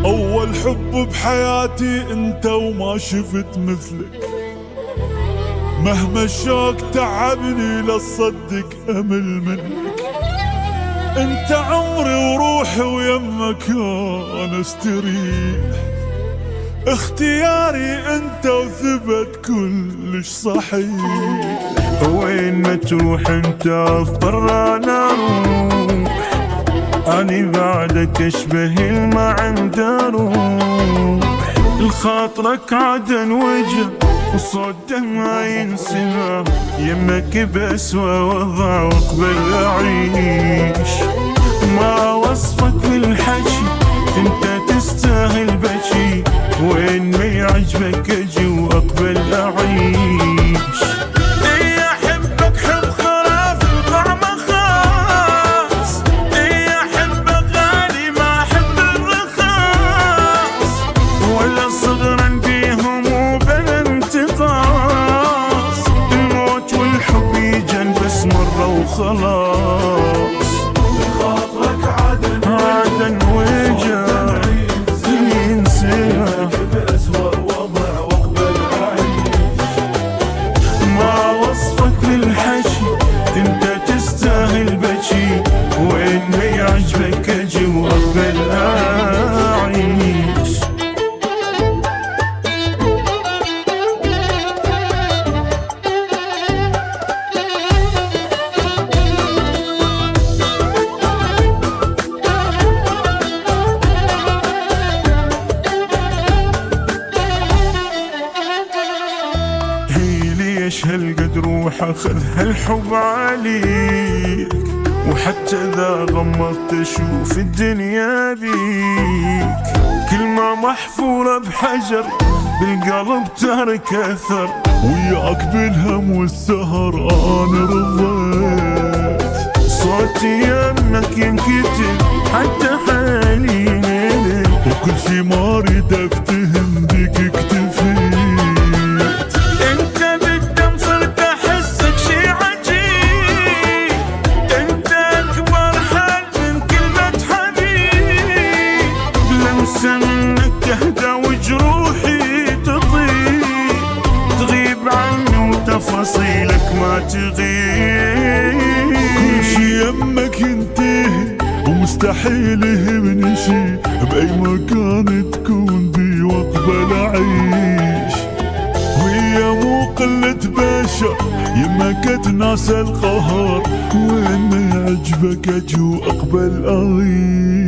أول حب بحياتي أنت وما شفت مثلك، مهما الشوق تعبني لصدق أمل منك. أنت عمري وروحي ويمك أنا استريح، اختياري أنت وثبت كلش صحيح. وين ما تروح أنت أضطر أنا أروح، أني بعدك أشبه الما عنده روح. الخاطرك عدن وجه وصوته ما ينسمع، يمك بأسوأ وضع واقبل أعيش. ما وصفك بالحكي أنت تستاهل بكي، وين ما يعجبك أجي وأقبل أعيش. وخلاص خاطرك عدن وجع ينسى بأسوأ وضع واقبل أعيش. ما وصفك بالحكي انت تستاهل بكي، وين ما يعجبك اجي واقبل اعيش. ليش هالقد روح اخذ هالحب عليك، وحتى اذا غمضت اشوف الدنيا بيك. كلمة محفورة بحجر بالقلب ترك اثر، وياك بالهم والسهر انا رضيت. صوتي يمك ينكتب حتى حالي ملك، وكل شي ما اريد افتهم بيك اكتفيت. منك تهدى وجروحي تغيب عني وتفاصيلك ما تغيب. كل شي يمك ينتهي ومستحيل يهمني شي، بأي مكان تكون بي واقبل أعيش. وهي مو قلة بشر يمك تناسى القهر، وين ما يعجبك أجي وأقبل أعيش.